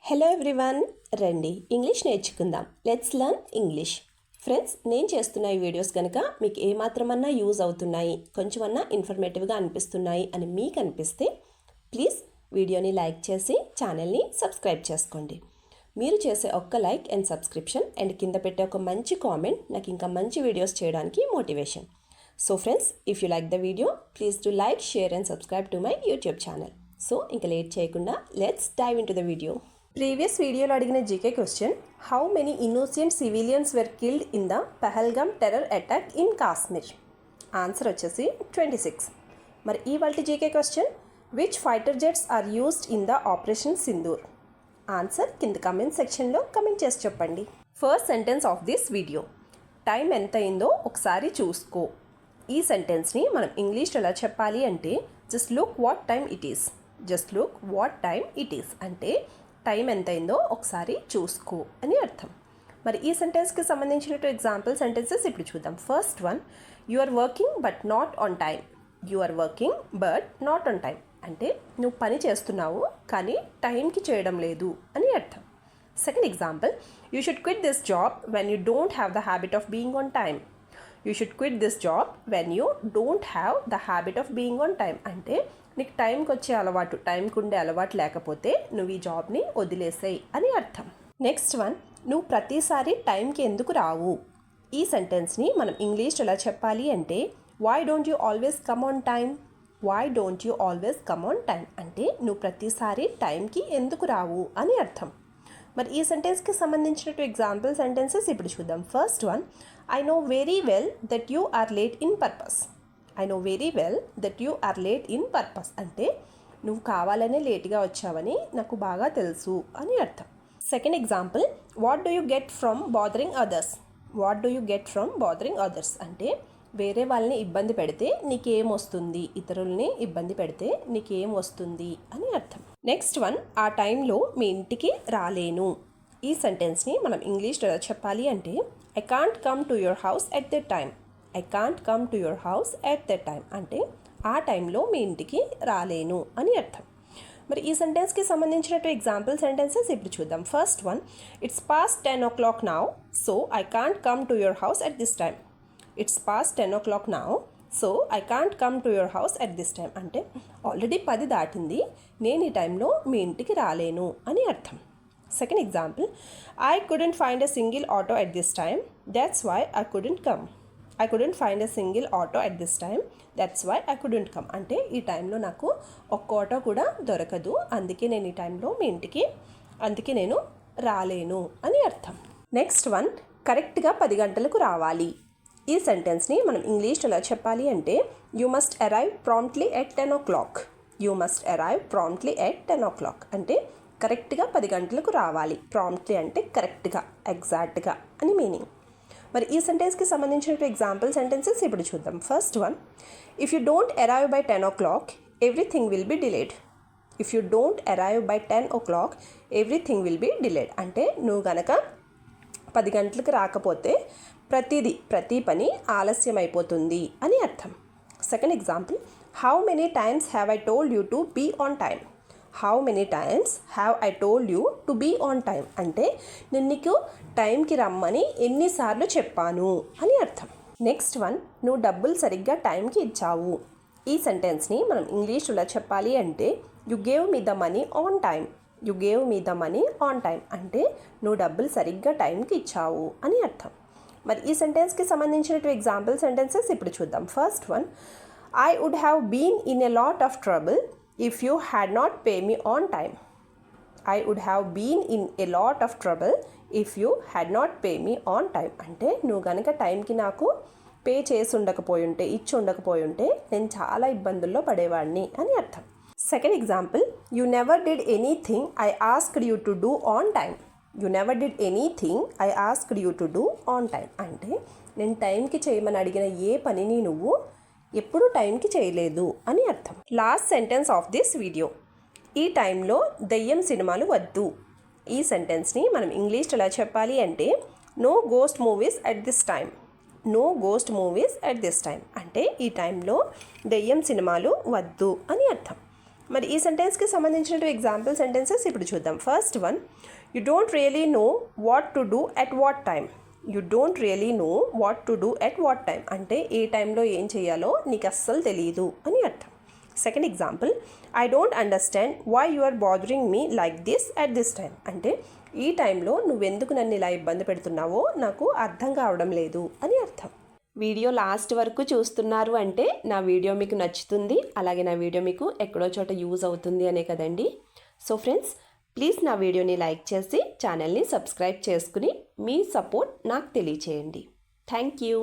Hello everyone, రండి English నేర్చుకుందాం. Let's learn English. Friends, నేను చేస్తున్న ఈ వీడియోస్ కనుక మీకు ఏమాత్రమన్నా యూజ్ అవుతున్నాయి, కొంచెమన్నా ఇన్ఫర్మేటివ్గా అనిపిస్తున్నాయి అని మీకు అనిపిస్తే ప్లీజ్ వీడియోని లైక్ చేసి ఛానల్ని సబ్స్క్రైబ్ చేసుకోండి. మీరు చేసే ఒక్క లైక్ అండ్ సబ్స్క్రిప్షన్ అండ్ కింద పెట్టే ఒక మంచి కామెంట్ నాకు ఇంకా మంచి వీడియోస్ చేయడానికి motivation. So friends, if you like the video please do like, share and subscribe to my YouTube channel. So ఇంకా లేట్ చేయకుండా let's dive into the video. Previous వీడియోలో అడిగిన GK question, how many innocent civilians were killed in the Pahalgam terror attack in Kashmir? Answer వచ్చేసి 26. మరి ఇవాల్టి GK question, which fighter jets are used in the operation Sindoor? Answer కింద comment సెక్షన్లో comment చేసి చెప్పండి. First sentence of this video, time ఎంత అయిందో ఒకసారి చూసుకో. ఈ సెంటెన్స్ని మనం ఇంగ్లీష్లో ఎలా చెప్పాలి అంటే, just look what time it is. Just look what time it is అంటే టైం ఎంత అయిందో ఒకసారి చూసుకో అని అర్థం. మరి ఈ సెంటెన్స్కి సంబంధించిన ఎగ్జాంపుల్ సెంటెన్సెస్ ఇప్పుడు చూద్దాం. First one, you are working but not on time. You are working but not on time అంటే నువ్వు పని చేస్తున్నావు కానీ టైంకి చేయడం లేదు అని అర్థం. Second example, you should quit this job when you don't have the habit of being on time. You should quit this job when you don't have the habit of being on time అంటే నీకు టైంకి వచ్చే అలవాటు, టైంకి ఉండే అలవాటు లేకపోతే నువ్వు ఈ జాబ్ని వదిలేసేయి అని అర్థం. నెక్స్ట్ వన్, నువ్వు ప్రతిసారి టైంకి ఎందుకు రావు? ఈ సెంటెన్స్ని మనం ఇంగ్లీష్లో ఎలా చెప్పాలి అంటే, why don't you always come on time? Why don't you always come on time అంటే నువ్వు ప్రతిసారి టైంకి ఎందుకు రావు అని అర్థం. మరి ఈ సెంటెన్స్కి సంబంధించినట్టు ఎగ్జాంపుల్ సెంటెన్సెస్ ఇప్పుడు చూద్దాం. First one, I know very well that you are late in purpose. I know very well that you are late in purpose అంటే నువ్వు కావాలనే లేట్గా వచ్చావని నాకు బాగా తెలుసు అని అర్థం. Second example, what do you get from bothering others? What do you get from bothering others అంటే వేరే వాళ్ళని ఇబ్బంది పెడితే నీకేం వస్తుంది, ఇతరుల్ని ఇబ్బంది పెడితే నీకేం వస్తుంది అని అర్థం. నెక్స్ట్ వన్, ఆ టైంలో మీ ఇంటికి రాలేను. ఈ సెంటెన్స్ని మనం ఇంగ్లీష్లో ఎలా చెప్పాలి అంటే, I can't come to your house at the time. I can't come to your house at the time అంటే ఆ టైంలో మీ ఇంటికి రాలేను అని అర్థం. మరి ఈ సెంటెన్స్కి సంబంధించినట్టు ఎగ్జాంపుల్ సెంటెన్సెస్ ఇప్పుడు చూద్దాం. First one, it's past 10 o'clock now so I can't come to your house at this time. It's past 10 o'clock now so I can't come to your house at this time అంటే already 10 దాటింది, నేను ఈ టైంలో మీ ఇంటికి రాలేను అని అర్థం. Second example, I couldn't find a single auto at this time that's why I couldn't come. I couldn't find a single auto at this time that's why I couldn't come అంటే ఈ టైంలో నాకు ఒక్క ఆటో కూడా దొరకదు, అందుకే నేను ఈ టైంలో మీ ఇంటికి నేను రాలేను అని అర్థం. నెక్స్ట్ వన్, కరెక్ట్గా 10 గంటలకు రావాలి. ఈ సెంటెన్స్ని మనం ఇంగ్లీష్లో ఎలా చెప్పాలి అంటే, you must arrive promptly at 10 o'clock. You must arrive promptly at 10 o'clock అంటే కరెక్ట్గా 10 గంటలకు రావాలి. ప్రాంప్ట్లీ అంటే కరెక్ట్గా, ఎగ్జాక్ట్గా అని మీనింగ్. మరి ఈ సెంటెన్స్కి సంబంధించిన ఎగ్జాంపుల్ సెంటెన్సెస్ ఇప్పుడు చూద్దాం. First one, if you don't arrive by 10 o'clock everything will be delayed. If you don't arrive by 10 o'clock everything will be delayed అంటే నువ్వు గనక 10 గంటలకు రాకపోతే ప్రతి పని ఆలస్యం అయిపోతుంది అని అర్థం. Second example, how many times have I told you to be on time. How many times have I told you to be on time అంటే నేను నీకు టైంకి రమ్మని ఎన్నిసార్లు చెప్పాను అని అర్థం. నెక్స్ట్ వన్, నువ్వు డబ్బులు సరిగ్గా టైంకి ఇచ్చావు. ఈ సెంటెన్స్ని మనం ఇంగ్లీష్లో చెప్పాలి అంటే, you gave me the money on time. You gave me the money on time అంటే నువ్వు డబ్బులు సరిగ్గా టైంకి ఇచ్చావు అని అర్థం. మరి ఈ సెంటెన్స్కి సంబంధించిన ఎగ్జాంపుల్ సెంటెన్సెస్ ఇప్పుడు చూద్దాం. First one, I would have been in a lot of trouble if you had not pay me on time. I would have been in a lot of trouble if you had not pay me on time అంటే నువ్వు కనుక టైంకి నాకు pay చేసి ఉండకపోయి ఉంటే నేను చాలా ఇబ్బందుల్లో పడేవాడిని అని అర్థం. Second example, you never did anything I asked you to do on time. You never did anything I asked you to do on time అంటే నేను టైంకి చేయమని అడిగిన ఏ పనిని నువ్వు ఎప్పుడు టైంకి చేయలేదు అని అర్థం. Last sentence of this video, ఈ టైంలో దెయ్యం సినిమాలు వద్దు. ఈ సెంటెన్స్ని మనం ఇంగ్లీష్లో ఎలా చెప్పాలి అంటే, no ghost movies at this time. No ghost movies at this time అంటే ఈ టైంలో దెయ్యం సినిమాలు వద్దు అని అర్థం. మరి ఈ సెంటెన్స్కి సంబంధించిన ఎగ్జాంపుల్ సెంటెన్సెస్ ఇప్పుడు చూద్దాం. First one, you don't really know what to do at what time. You don't really know what to do at what time అంటే ఏ టైంలో ఏం చేయాలో నీకు అస్సలు తెలియదు అని అర్థం. Second example, I don't understand why you are bothering me like this at this time అంటే ఈ టైంలో నువ్వెందుకు నన్ను ఇలా ఇబ్బంది పెడుతున్నావో నాకు అర్థం కావడం లేదు అని అర్థం. వీడియో లాస్ట్ వరకు చూస్తున్నారు అంటే నా వీడియో మీకు నచ్చుతుంది, అలాగే నా వీడియో మీకు ఎక్కడో చోట యూజ్ అవుతుంది అనే కదండి. సో ఫ్రెండ్స్, ప్లీజ్ నా వీడియోని లైక్ చేసి ఛానల్ని సబ్స్క్రైబ్ చేసుకుని మీ సపోర్ట్ నాకు తెలియచేయండి. Thank you.